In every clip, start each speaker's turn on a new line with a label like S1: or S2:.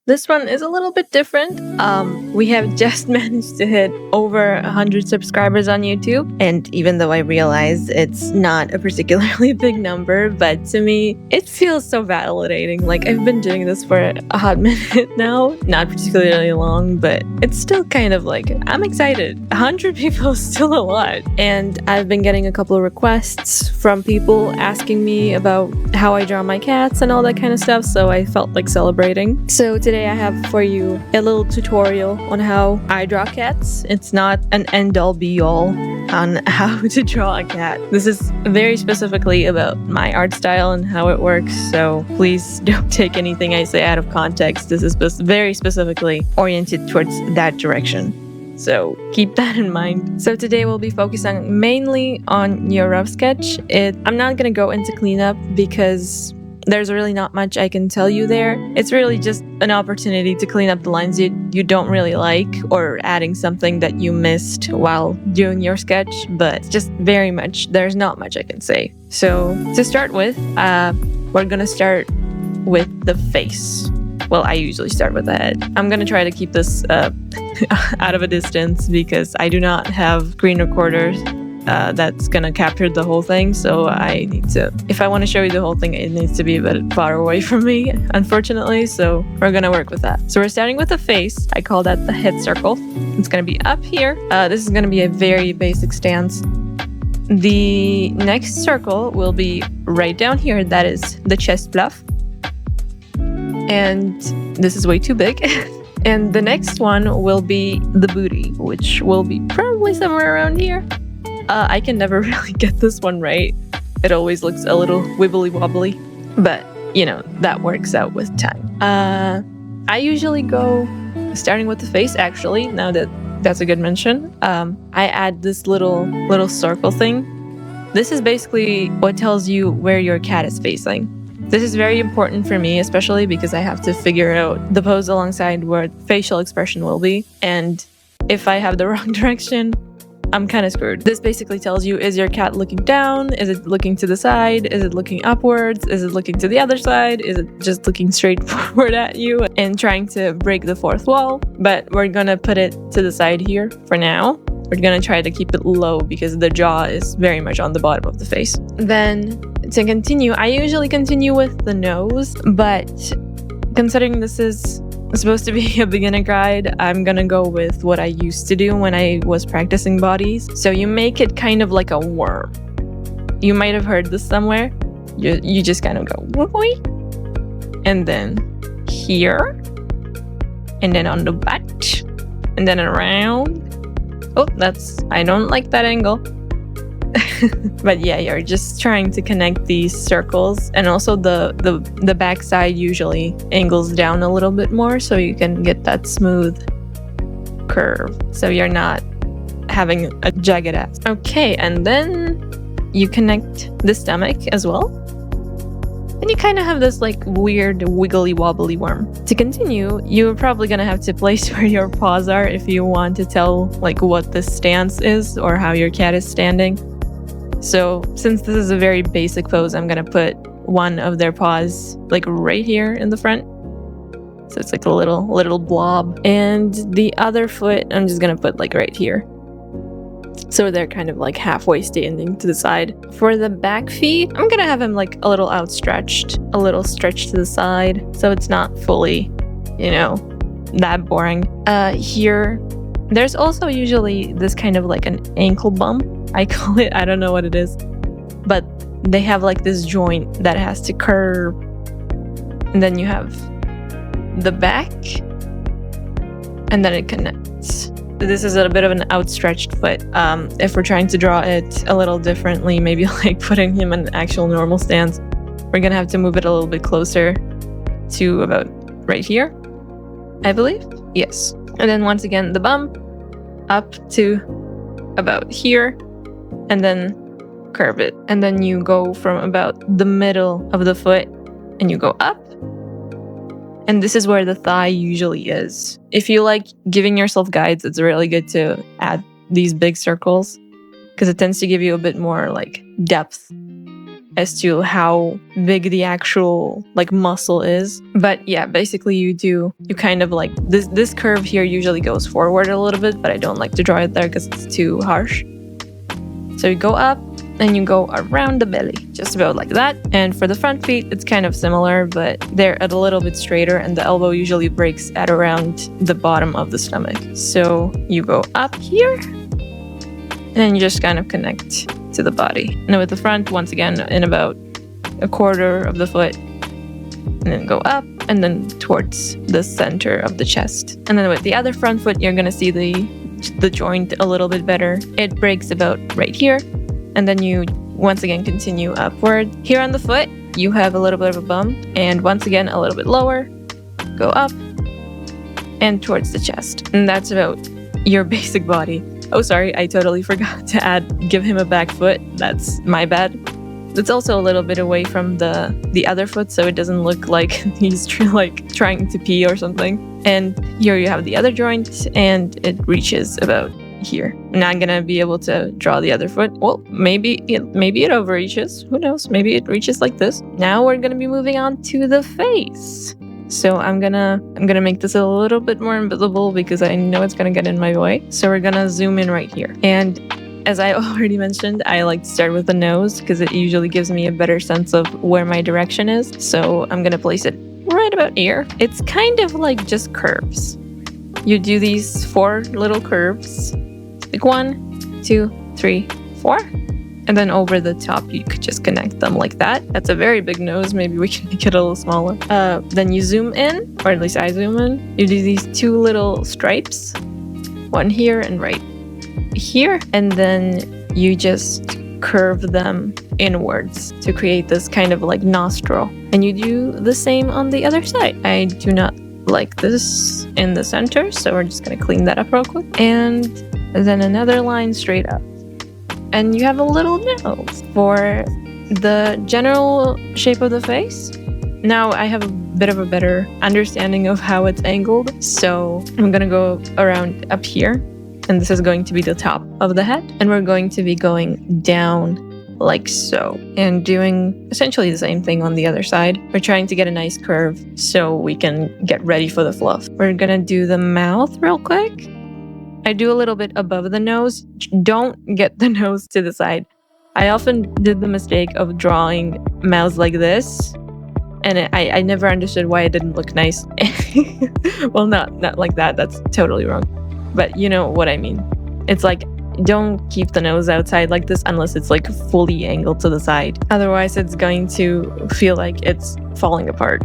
S1: This one is a little bit different. We have just managed to hit over 100 subscribers on YouTube. And even though I realize it's not a particularly big number, but to me, it feels so validating. Like, I've been doing this for a hot minute now. Not particularly long, but it's still kind of like, I'm excited. 100 people is still a lot. And I've been getting a couple of requests from people asking me about how I draw my cats and all that kind of stuff. So I felt like celebrating. So today I have for you a little tutorial on how I draw cats. It's not an end-all be-all on how to draw a cat. This is very specifically about my art style and how it works, so please don't take anything I say out of context. This is very specifically oriented towards that direction. So keep that in mind. So today we'll be focusing mainly on your rough sketch. I'm not going to go into cleanup because there's really not much I can tell you there. It's really just an opportunity to clean up the lines you don't really like, or adding something that you missed while doing your sketch, but just very much, there's not much I can say. So to start with, we're gonna start with the face. Well, I usually start with the head. I'm gonna try to keep this out of a distance because I do not have screen recorders that's gonna capture the whole thing, so I need to, if I want to show you the whole thing, it needs to be a bit far away from me, unfortunately, so we're gonna work with that. So we're starting with the face. I call that the head circle. It's gonna be up here. This is gonna be a very basic stance. The next circle will be right down here. That is the chest bluff, and this is way too big. And the next one will be the booty, which will be probably somewhere around here. I can never really get this one right. It always looks a little wibbly wobbly, but you know, that works out with time. I usually go starting with the face, actually, now that that's a good mention. I add this little circle thing. This is basically what tells you where your cat is facing. This is very important for me, especially because I have to figure out the pose alongside where facial expression will be. And if I have the wrong direction, I'm kind of screwed. This basically tells you, is your cat looking down? Is it looking to the side? Is it looking upwards? Is it looking to the other side? Is it just looking straight forward at you and trying to break the fourth wall? But we're gonna put it to the side here for now. We're gonna try to keep it low because the jaw is very much on the bottom of the face. Then to continue, I usually continue with the nose, but considering this is supposed to be a beginner guide, I'm gonna go with what I used to do when I was practicing bodies. So you make it kind of like a worm. You might have heard this somewhere. You just kind of go woo-wee, and then here, and then on the butt, and then around. Oh, I don't like that angle. But yeah, you're just trying to connect these circles, and also the back side usually angles down a little bit more so you can get that smooth curve, so you're not having a jagged ass. Okay, and then you connect the stomach as well, and you kind of have this like weird wiggly wobbly worm. To continue, you're probably gonna have to place where your paws are if you want to tell like what the stance is or how your cat is standing. So since this is a very basic pose, I'm gonna put one of their paws like right here in the front. So it's like a little blob. And the other foot, I'm just gonna put like right here. So they're kind of like halfway standing to the side. For the back feet, I'm gonna have him like a little outstretched, a little stretched to the side. So it's not fully, you know, that boring. Here, there's also usually this kind of like an ankle bump. I call it, I don't know what it is, but they have like this joint that has to curve, and then you have the back, and then it connects. This is a bit of an outstretched foot. If we're trying to draw it a little differently, maybe like putting him in an actual normal stance, we're gonna have to move it a little bit closer to about right here, I believe. Yes. And then once again, the bump up to about here, and then curve it. And then you go from about the middle of the foot and you go up. And this is where the thigh usually is. If you like giving yourself guides, it's really good to add these big circles because it tends to give you a bit more like depth as to how big the actual like muscle is. But yeah, basically you kind of like this curve here usually goes forward a little bit, but I don't like to draw it there because it's too harsh. So you go up and you go around the belly, just about like that. And for the front feet, it's kind of similar, but they're a little bit straighter, and the elbow usually breaks at around the bottom of the stomach. So you go up here and you just kind of connect to the body. Now with the front, once again, in about a quarter of the foot, and then go up and then towards the center of the chest. And then with the other front foot, you're gonna see the joint a little bit better. It breaks about right here, and then you once again continue upward. Here on the foot, you have a little bit of a bump, and once again a little bit lower, go up and towards the chest. And that's about your basic body. Oh, sorry, I totally forgot to give him a back foot. That's my bad. It's also a little bit away from the other foot, so it doesn't look like he's trying to pee or something. And here you have the other joint, and it reaches about here. Now I'm gonna be able to draw the other foot. Well, maybe it overreaches. Who knows? Maybe it reaches like this. Now we're gonna be moving on to the face. So I'm gonna make this a little bit more invisible because I know it's gonna get in my way. So we're gonna zoom in right here. And as I already mentioned, I like to start with the nose because it usually gives me a better sense of where my direction is. So I'm gonna place it right about here. It's kind of like just curves. You do these 4 little curves, like 1, 2, 3, 4. And then over the top, you could just connect them like that. That's a very big nose. Maybe we can make it a little smaller. Then you zoom in, or at least I zoom in. You do these 2 little stripes, one here and right here. And then you just curve them inwards to create this kind of like nostril. And you do the same on the other side. I do not like this in the center, so we're just gonna clean that up real quick. And then another line straight up. And you have a little nose for the general shape of the face. Now I have a bit of a better understanding of how it's angled, so I'm gonna go around up here, and this is going to be the top of the head, and we're going to be going down like so, and doing essentially the same thing on the other side. We're trying to get a nice curve so we can get ready for the fluff. We're gonna do the mouth real quick. I do a little bit above the nose. Don't get the nose to the side. I often did the mistake of drawing mouths like this, and I never understood why it didn't look nice. Well, not like that. That's totally wrong. But you know what I mean. It's like, don't keep the nose outside like this unless it's like fully angled to the side. Otherwise, it's going to feel like it's falling apart.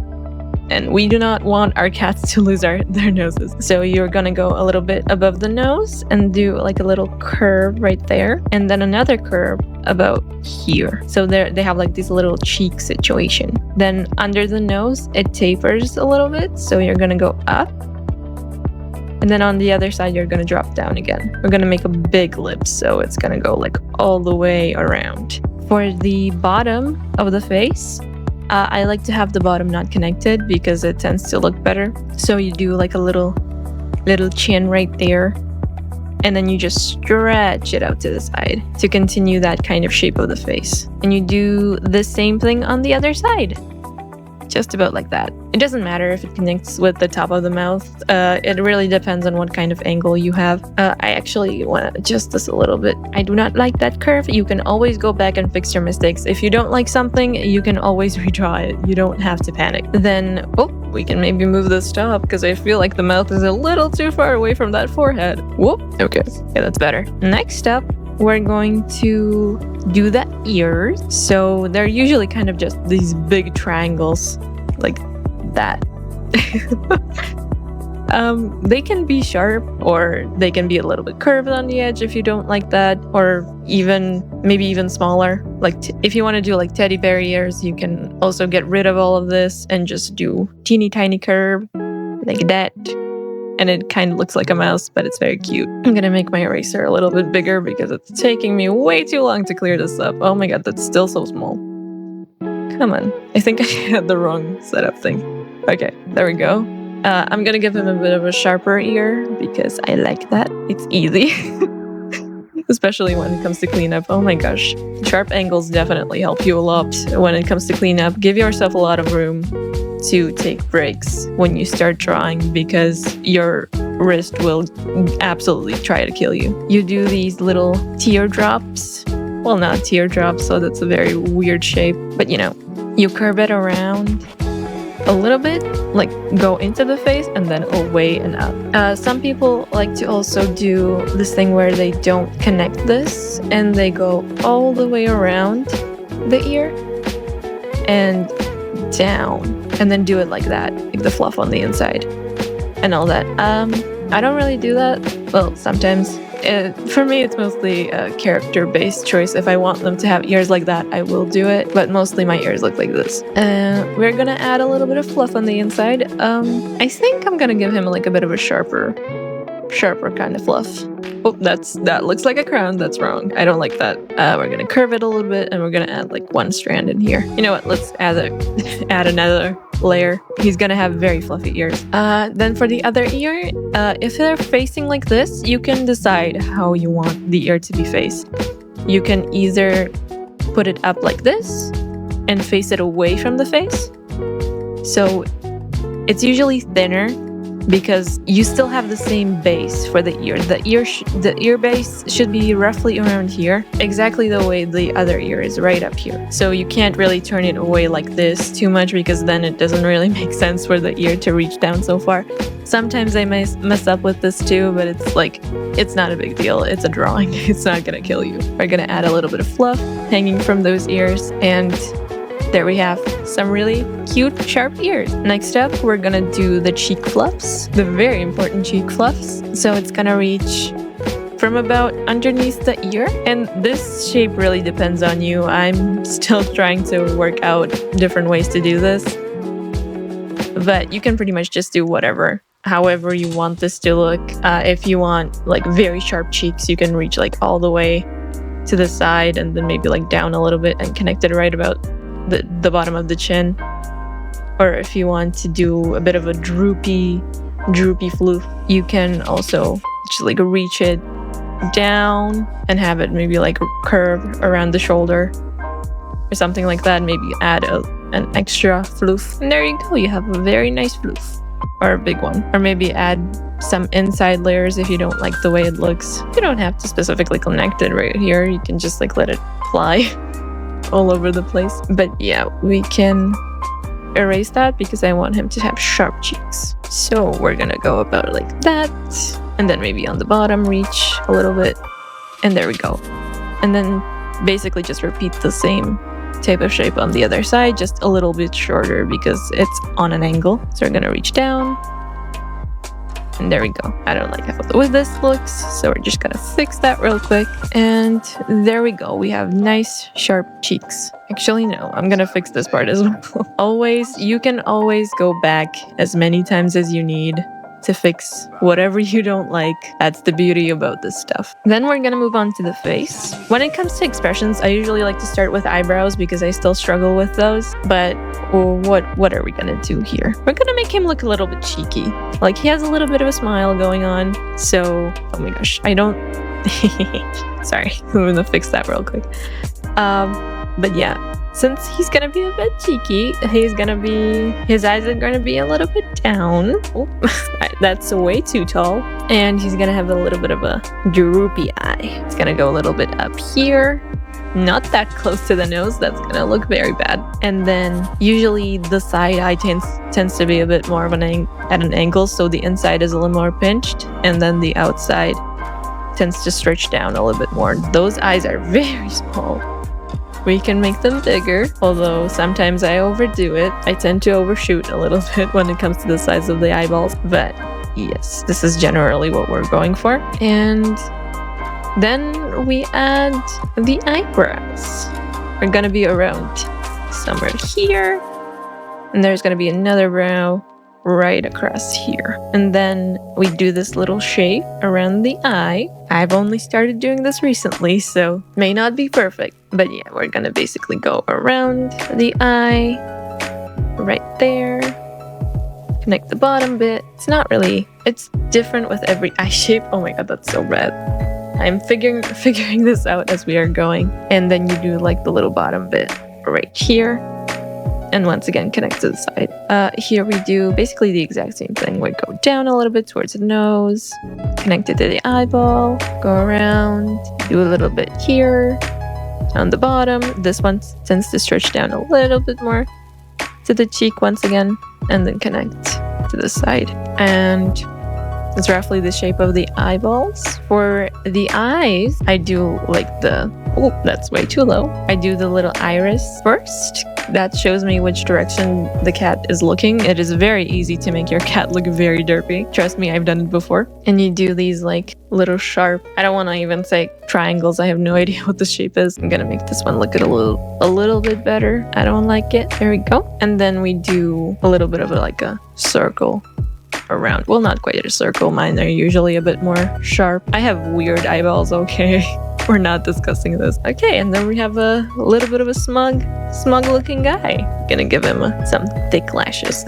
S1: And we do not want our cats to lose their noses. So you're gonna go a little bit above the nose and do like a little curve right there. And then another curve about here. So they have like this little cheek situation. Then under the nose, it tapers a little bit. So you're gonna go up. And then on the other side, you're gonna drop down again. We're gonna make a big lip. So it's gonna go like all the way around. For the bottom of the face, I like to have the bottom not connected because it tends to look better. So you do like a little chin right there, and then you just stretch it out to the side to continue that kind of shape of the face. And you do the same thing on the other side. Just about like that. It doesn't matter if it connects with the top of the mouth. It really depends on what kind of angle you have. I actually want to adjust this a little bit. I do not like that curve. You can always go back and fix your mistakes. If you don't like something, you can always redraw it. You don't have to panic. Then, we can maybe move this top because I feel like the mouth is a little too far away from that forehead. Whoop. Okay, that's better. Next up, we're going to do the ears. So they're usually kind of just these big triangles like that. They can be sharp, or they can be a little bit curved on the edge if you don't like that, or maybe even smaller. Like if you want to do like teddy bear ears, you can also get rid of all of this and just do teeny tiny curve like that. And it kind of looks like a mouse, but it's very cute. I'm gonna make my eraser a little bit bigger because it's taking me way too long to clear this up. Oh my god, that's still so small. Come on. I think I had the wrong setup thing. Okay, there we go. I'm gonna give him a bit of a sharper ear because I like that. It's easy. especially when it comes to cleanup. Oh my gosh. Sharp angles definitely help you a lot when it comes to cleanup. Give yourself a lot of room to take breaks when you start drawing because your wrist will absolutely try to kill you. You do these little teardrops. Well, not teardrops, so that's a very weird shape, but you know, you curve it around a little bit, like go into the face and then away and up. Some people like to also do this thing where they don't connect this and they go all the way around the ear and down and then do it like that, like the fluff on the inside and all that. I don't really do that. Well, sometimes. For me, it's mostly a character-based choice. If I want them to have ears like that, I will do it. But mostly my ears look like this. We're gonna add a little bit of fluff on the inside. I think I'm gonna give him like a bit of a sharper kind of fluff. Oh, that looks like a crown. That's wrong. I don't like that. We're gonna curve it a little bit, and we're gonna add like one strand in here. You know what? Let's add another layer. He's gonna have very fluffy ears. Then for the other ear, if they're facing like this, you can decide how you want the ear to be faced. You can either put it up like this and face it away from the face. So it's usually thinner because you still have the same base for the ear. The ear base should be roughly around here, exactly the way the other ear is, right up here. So you can't really turn it away like this too much because then it doesn't really make sense for the ear to reach down so far. Sometimes I mess up with this too, but it's not a big deal. It's a drawing. It's not gonna kill you. We're gonna add a little bit of fluff hanging from those ears, and there we have some really cute, sharp ears. Next up, we're gonna do the cheek fluffs, the very important cheek fluffs. So it's gonna reach from about underneath the ear. And this shape really depends on you. I'm still trying to work out different ways to do this. But you can pretty much just do however you want this to look. If you want like very sharp cheeks, you can reach like all the way to the side and then maybe like down a little bit and connect it right about the bottom of the chin. Or if you want to do a bit of a droopy floof, you can also just like reach it down and have it maybe like curve around the shoulder or something like that. Maybe add an extra floof, and there you go, you have a very nice floof, or a big one. Or maybe add some inside layers if you don't like the way it looks. You don't have to specifically connect it right here, you can just like let it fly all over the place. But yeah, we can erase that because I want him to have sharp cheeks. So we're gonna go about it like that, and then maybe on the bottom reach a little bit, and there we go. And then basically just repeat the same type of shape on the other side, just a little bit shorter because it's on an angle. So we're gonna reach down, and there we go. I don't like how the way this looks, so we're just gonna fix that real quick. And there we go. We have nice sharp cheeks. Actually, no, I'm gonna fix this part as well. You can always go back as many times as you need to fix whatever you don't like. That's the beauty about this stuff. Then we're gonna move on to the face. When it comes to expressions, I usually like to start with eyebrows because I still struggle with those. But what are we gonna do here? We're gonna make him look a little bit cheeky. Like he has a little bit of a smile going on. So, oh my gosh, I don't... Sorry, I'm gonna fix that real quick. But yeah, since he's gonna be a bit cheeky, his eyes are gonna be a little bit down. Oh, that's way too tall. And he's gonna have a little bit of a droopy eye. It's gonna go a little bit up here. Not that close to the nose, that's gonna look very bad. And then usually the side eye tends to be a bit more of at an angle, so the inside is a little more pinched, and then the outside tends to stretch down a little bit more. Those eyes are very small. We can make them bigger, although sometimes I overdo it. I tend to overshoot a little bit when it comes to the size of the eyeballs. But yes, this is generally what we're going for. And then we add the eyebrows. We're gonna be around somewhere here. And there's gonna be another brow right across here. And then we do this little shape around the eye. I've only started doing this recently, so may not be perfect. But yeah, we're gonna basically go around the eye, right there. Connect the bottom bit. It's different with every eye shape. Oh my god, that's so bad. I'm figuring this out as we are going. And then you do like the little bottom bit right here. And once again, connect to the side. Here we do basically the exact same thing. We go down a little bit towards the nose, connect it to the eyeball, go around, do a little bit here. On the bottom, this one tends to stretch down a little bit more to the cheek once again, and then connect to the side. And it's roughly the shape of the eyeballs. For the eyes, I do like that's way too low. I do the little iris first. That shows me which direction the cat is looking. It is very easy to make your cat look very derpy. Trust me, I've done it before. And you do these like little sharp, I don't want to even say triangles. I have no idea what the shape is. I'm gonna make this one look a little bit better. I don't like it. There we go. And then we do a little bit of like a circle around. Well, not quite a circle. Mine are usually a bit more sharp. I have weird eyeballs, okay? We're not discussing this. Okay, and then we have a little bit of a smug looking guy. Gonna give him some thick lashes.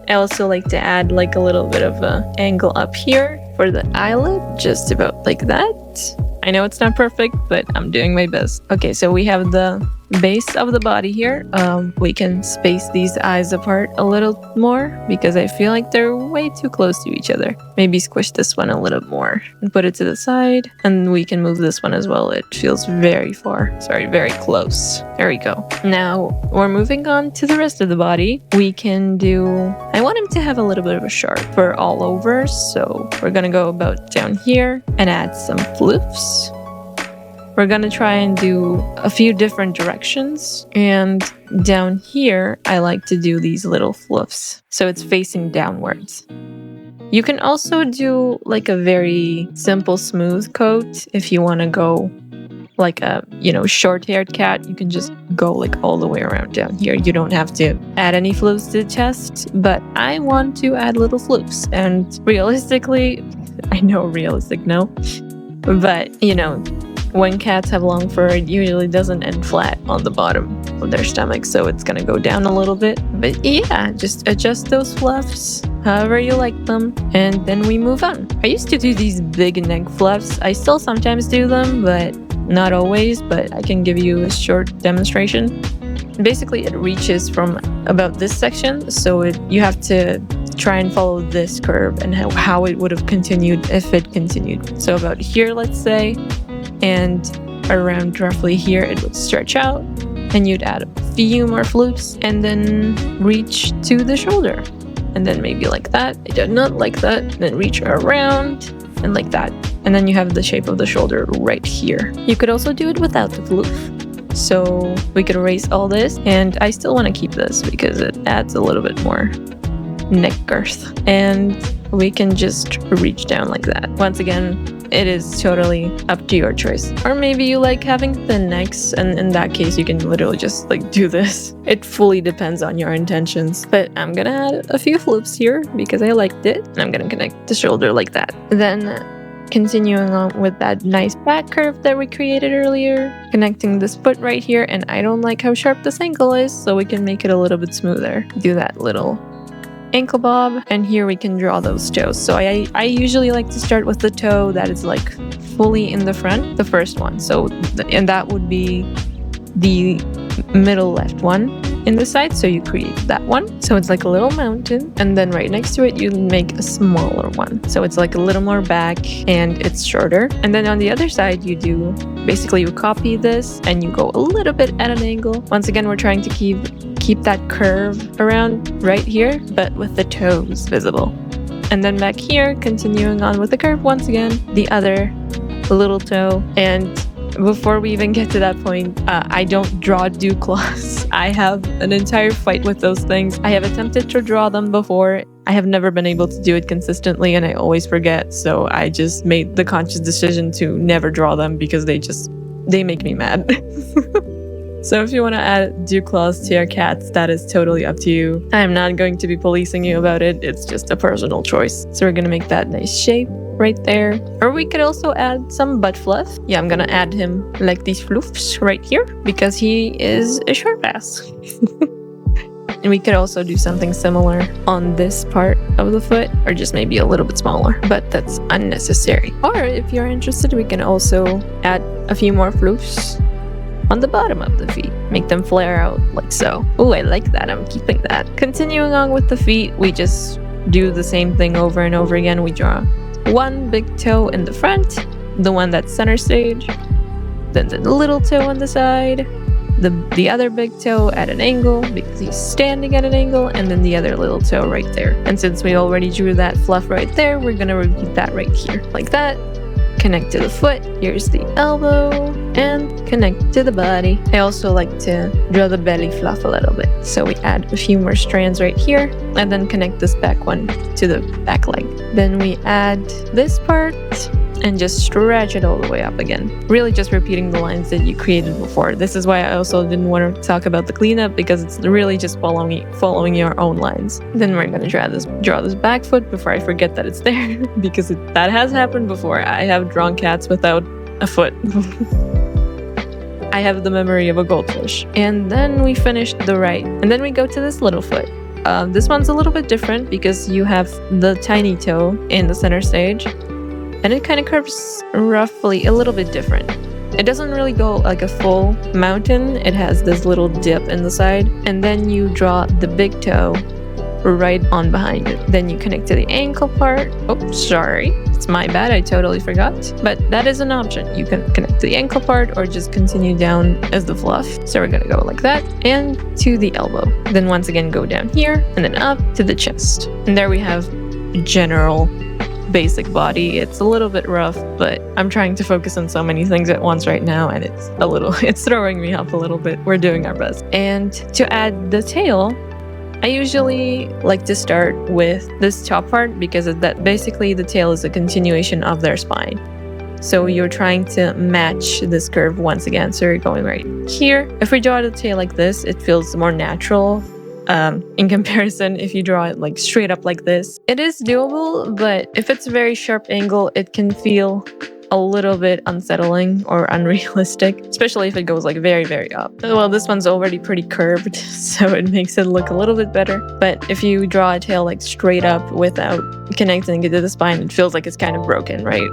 S1: I also like to add like a little bit of an angle up here for the eyelid, just about like that. I know it's not perfect, but I'm doing my best. Okay, so we have the base of the body here. We can space these eyes apart a little more because I feel like they're way too close to each other. Maybe squish this one a little more and put it to the side, and we can move this one as well. It feels very close. There we go. Now we're moving on to the rest of the body. We can do, I want him to have a little bit of a sharp fur all over, so we're gonna go about down here and add some floofs. We're gonna try and do a few different directions, and down here I like to do these little floofs so it's facing downwards. You can also do like a very simple smooth coat if you want to go like a short-haired cat. You can just go like all the way around down here. You don't have to add any floofs to the chest, but I want to add little floofs, and realistically, I know realistic no, but when cats have long fur, it usually doesn't end flat on the bottom of their stomach, so it's gonna go down a little bit. But yeah, just adjust those fluffs however you like them, and then we move on. I used to do these big neck fluffs. I still sometimes do them, but not always. But I can give you a short demonstration. Basically, it reaches from about this section, so you have to try and follow this curve and how it would have continued if it continued. So about here, let's say, and around roughly here it would stretch out, and you'd add a few more floofs and then reach to the shoulder, and then maybe like that. I did not like that. And then reach around and like that, and then you have the shape of the shoulder right here. You could also do it without the floof, so we could erase all this, and I still want to keep this because it adds a little bit more neck girth, and we can just reach down like that. Once again, it is totally up to your choice. Or maybe you like having thin necks, and in that case you can literally just like do this. It fully depends on your intentions. But I'm gonna add a few floofs here because I liked it, and I'm gonna connect the shoulder like that. Then continuing on with that nice back curve that we created earlier, connecting this foot right here, and I don't like how sharp this ankle is, so we can make it a little bit smoother. Do that little ankle bob, and here we can draw those toes. So I usually like to start with the toe that is like fully in the front, the first one. And that would be the middle left one in the side, so you create that one. So it's like a little mountain, and then right next to it you make a smaller one. So it's like a little more back and it's shorter. And then on the other side you copy this and you go a little bit at an angle. Once again, we're trying to keep that curve around right here, but with the toes visible. And then back here, continuing on with the curve once again, the other little toe. And before we even get to that point, I don't draw dew claws. I have an entire fight with those things. I have attempted to draw them before. I have never been able to do it consistently, and I always forget. So I just made the conscious decision to never draw them because they make me mad. So if you want to add dew claws to your cats, that is totally up to you. I am not going to be policing you about it. It's just a personal choice. So we're going to make that nice shape right there. Or we could also add some butt fluff. Yeah, I'm going to add him like these floofs right here because he is a short ass. And we could also do something similar on this part of the foot, or just maybe a little bit smaller, but that's unnecessary. Or if you're interested, we can also add a few more floofs on the bottom of the feet. Make them flare out like so. Oh, I like that. I'm keeping that. Continuing on with the feet, we just do the same thing over and over again. We draw one big toe in the front, the one that's center stage, then the little toe on the side, the other big toe at an angle because he's standing at an angle, and then the other little toe right there. And since we already drew that fluff right there, we're gonna repeat that right here. Like that. Connect to the foot, here's the elbow, and connect to the body. I also like to draw the belly fluff a little bit. So we add a few more strands right here, and then connect this back one to the back leg. Then we add this part, and just stretch it all the way up again. Really just repeating the lines that you created before. This is why I also didn't want to talk about the cleanup, because it's really just following your own lines. Then we're gonna draw this back foot before I forget that it's there, because that has happened before. I have drawn cats without a foot. I have the memory of a goldfish. And then we finished the right. And then we go to this little foot. This one's a little bit different because you have the tiny toe in the center stage, and it kind of curves roughly a little bit different. It doesn't really go like a full mountain. It has this little dip in the side, and then you draw the big toe right on behind it. Then you connect to the ankle part. Oh, sorry. It's my bad. I totally forgot. But that is an option. You can connect to the ankle part or just continue down as the fluff. So we're going to go like that and to the elbow. Then once again, go down here and then up to the chest. And there we have general basic body. It's a little bit rough, but I'm trying to focus on so many things at once right now, and it's throwing me off a little bit. We're doing our best. And to add the tail, I usually like to start with this top part because that basically the tail is a continuation of their spine. So you're trying to match this curve once again. So you're going right here. If we draw the tail like this, it feels more natural. In comparison, if you draw it like straight up like this, it is doable, but if it's a very sharp angle, it can feel a little bit unsettling or unrealistic, especially if it goes like very, very up. Well, this one's already pretty curved, so it makes it look a little bit better. But if you draw a tail like straight up without connecting it to the spine, it feels like it's kind of broken, right?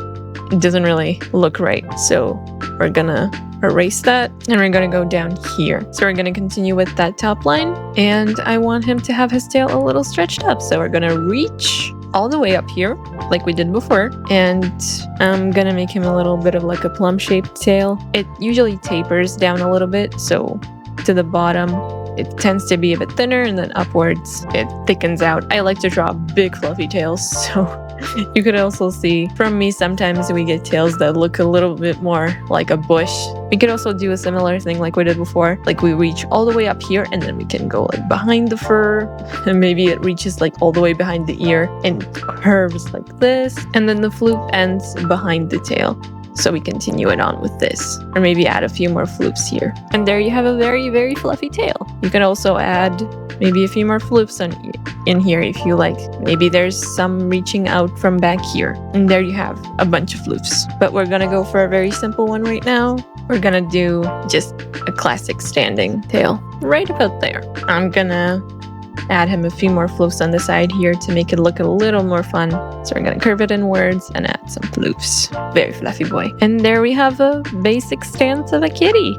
S1: It doesn't really look right. So we're gonna erase that, and we're gonna go down here. So we're gonna continue with that top line, and I want him to have his tail a little stretched up. So we're gonna reach all the way up here like we did before, and I'm gonna make him a little bit of like a plum-shaped tail. It usually tapers down a little bit, so to the bottom it tends to be a bit thinner, and then upwards it thickens out. I like to draw big fluffy tails, so you could also see from me sometimes we get tails that look a little bit more like a bush. We could also do a similar thing like we did before, like we reach all the way up here and then we can go like behind the fur, and maybe it reaches like all the way behind the ear and curves like this, and then the floop ends behind the tail. So we continue it on with this, or maybe add a few more floops here. And there you have a very, very fluffy tail. You can also add maybe a few more floops in here if you like. Maybe there's some reaching out from back here. And there you have a bunch of floops. But we're gonna go for a very simple one right now. We're gonna do just a classic standing tail right about there. I'm gonna add him a few more floofs on the side here to make it look a little more fun. So we're gonna curve it inwards and add some floofs. Very fluffy boy. And there we have a basic stance of a kitty.